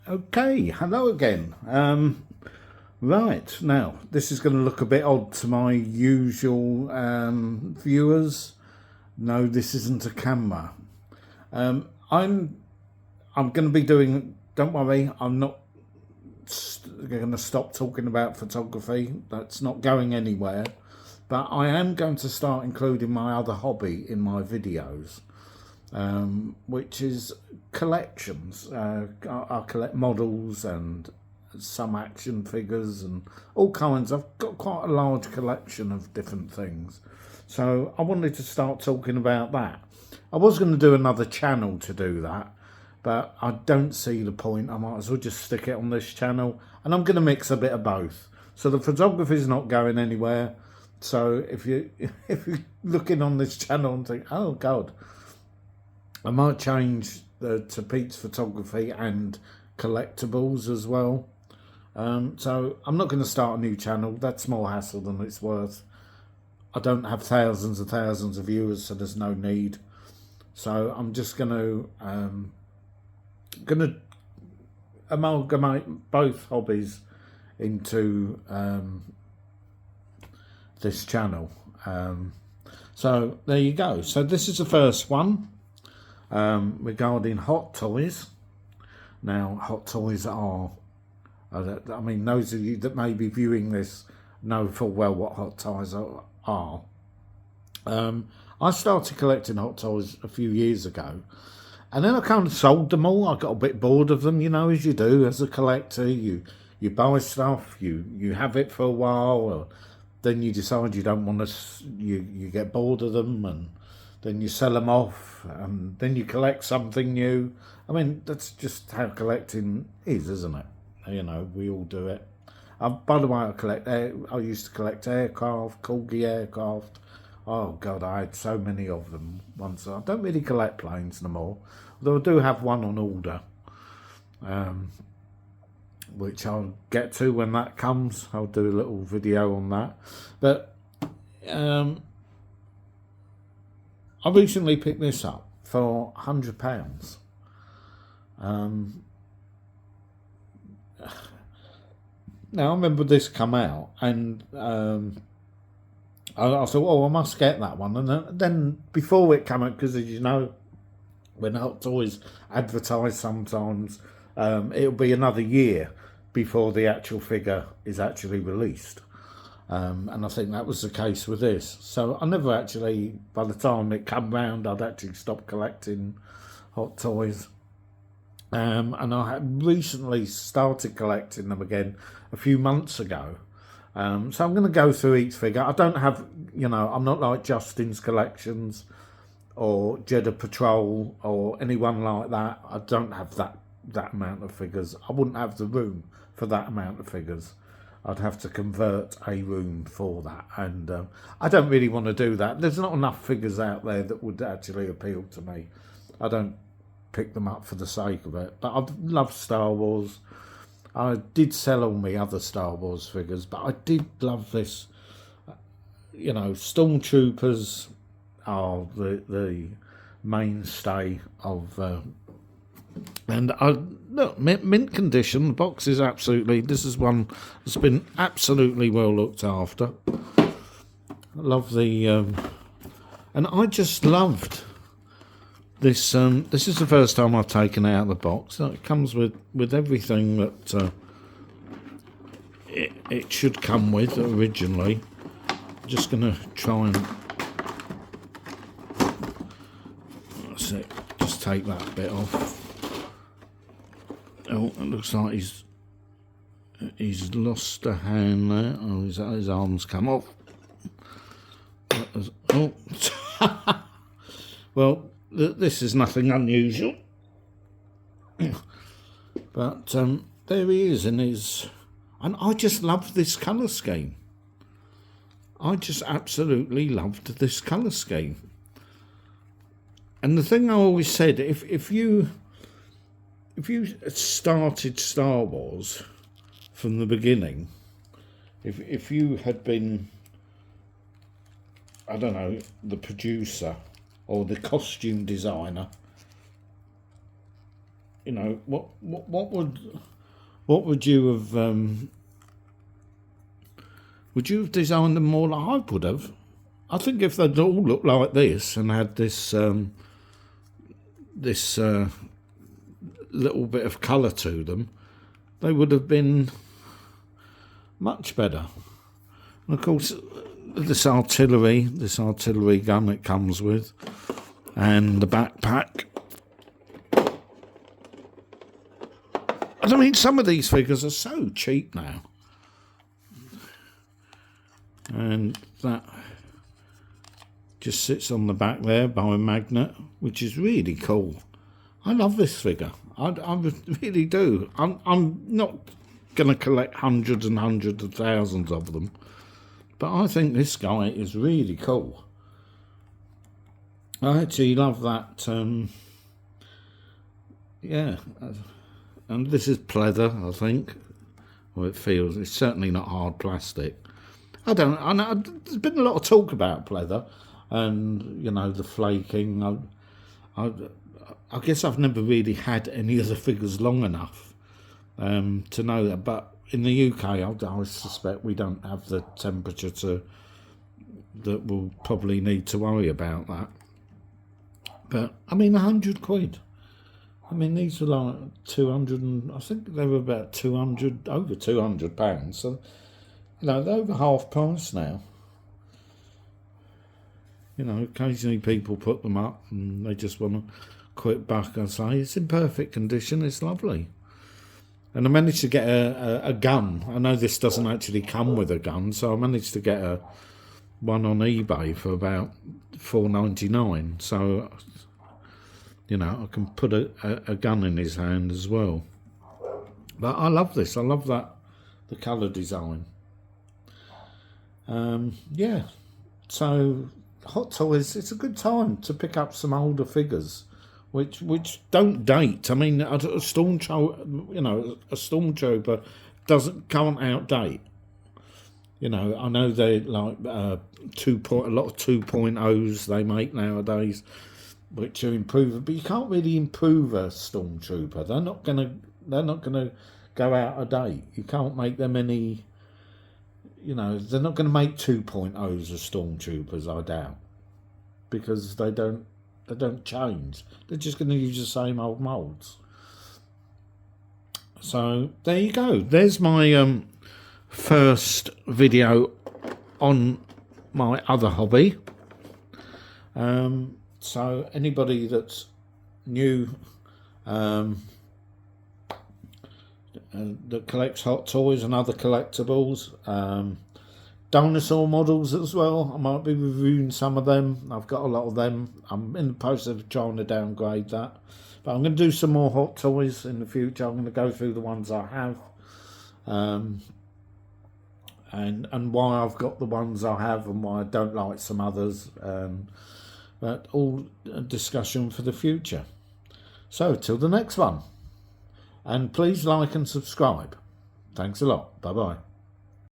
Okay, hello again. Right, now, this is going to look a bit odd to my usual viewers. No, this isn't a camera. I'm going to be doing, don't worry, I'm not going to stop talking about photography. That's not going anywhere. But I am going to start including my other hobby in my videos. Which is collections. I collect models and some action figures and all kinds. I've got quite a large collection of different things. So I wanted to start talking about that. I was going to do another channel to do that, but I don't see the point. I might as well just stick it on this channel, and I'm going to mix a bit of both. So the photography is not going anywhere. So if you're looking on this channel and think, oh God, I might change to Pete's Photography and collectibles as well. So I'm not going to start a new channel. That's more hassle than it's worth. I don't have thousands and thousands of viewers, so there's no need. So I'm just going to amalgamate both hobbies into this channel. So there you go. So this is the first one. Regarding Hot Toys. Now, Hot Toys are, I mean, those of you that may be viewing this know full well what Hot Toys are. I started collecting Hot Toys a few years ago, and then I kind of sold them all. I got a bit bored of them, you know, as you do as a collector. You buy stuff, you have it for a while, or then you decide you don't want to, you get bored of them, and then you sell them off, and then you collect something new. I mean, that's just how collecting is, isn't it? You know, we all do it. By the way, I used to collect aircraft, Corgi aircraft. Oh God, I had so many of them once. I don't really collect planes no more, although I do have one on order, which I'll get to when that comes. I'll do a little video on that. But I recently picked this up for £100. Now I remember this come out, and I thought, oh, I must get that one. And then before it came out, because as you know, when Hot Toys advertise sometimes, it'll be another year before the actual figure is actually released. And I think that was the case with this. So I never actually, by the time it came round, I'd actually stopped collecting Hot Toys. And I had recently started collecting them again a few months ago. So I'm going to go through each figure. I don't have, you know, I'm not like Justin's Collections or Jeddah Patrol or anyone like that. I don't have that amount of figures. I wouldn't have the room for that amount of figures. I'd have to convert a room for that, and I don't really want to do that. There's not enough figures out there that would actually appeal to me. I don't pick them up for the sake of it, but I love Star Wars. I did sell all my other Star Wars figures, but I did love this. You know, stormtroopers are the mainstay of and I look, mint condition. The box is absolutely, this is one that's been absolutely well looked after. I love the and I just loved this. This is the first time I've taken it out of the box. It comes with everything that it should come with originally. I'm just gonna try and that's it, just take that bit off. Oh, it looks like he's lost a hand there. Oh, his arm's come off. Oh, well, this is nothing unusual. But there he is in his, and I just love this colour scheme. I just absolutely loved this colour scheme. And the thing I always said, if you started Star Wars from the beginning, if you had been, I don't know, the producer or the costume designer, you know, what would you have? Would you have designed them more like I would have? I think if they'd all looked like this and had this little bit of colour to them, they would have been much better. And of course, this artillery gun it comes with, and the backpack. And I mean, some of these figures are so cheap now. And that just sits on the back there by a magnet, which is really cool. I love this figure. I really do. I'm not going to collect hundreds and hundreds of thousands of them, but I think this guy is really cool. I actually love that. Yeah, and this is pleather, I think. Well, it feels. It's certainly not hard plastic. I know there's been a lot of talk about pleather, and you know, the flaking. I guess I've never really had any of the figures long enough to know that. But in the UK, I suspect we don't have the temperature that we'll probably need to worry about that. But I mean, £100. I mean, these were like 200, and I think they were about 200, over £200. So, you know, they're over half price now. You know, occasionally people put them up and they just want a quick buck. I say it's in perfect condition. It's lovely. And I managed to get a gun. I know this doesn't actually come with a gun, so I managed to get one on eBay for about $4.99. So, you know, I can put a gun in his hand as well. But I love this. I love the colour design. Yeah. So Hot Toys, it's a good time to pick up some older figures, which don't date. I mean, a stormtrooper, you know, a stormtrooper can't outdate. You know, I know they like a lot of 2.0s they make nowadays, which are improved, but you can't really improve a stormtrooper. They're not gonna go out of date. You can't make them any. You know, they're not going to make 2.0s of stormtroopers, I doubt, because they don't change. They're just going to use the same old molds. So there you go. There's my first video on my other hobby. So anybody that's new that collects Hot Toys and other collectibles, dinosaur models as well, I might be reviewing some of them. I've got a lot of them. I'm in the process of trying to downgrade that, but I'm going to do some more Hot Toys in the future. I'm going to go through the ones I have, and why I've got the ones I have and why I don't like some others, but all a discussion for the future. So till the next one. And please like and subscribe. Thanks a lot. Bye-bye.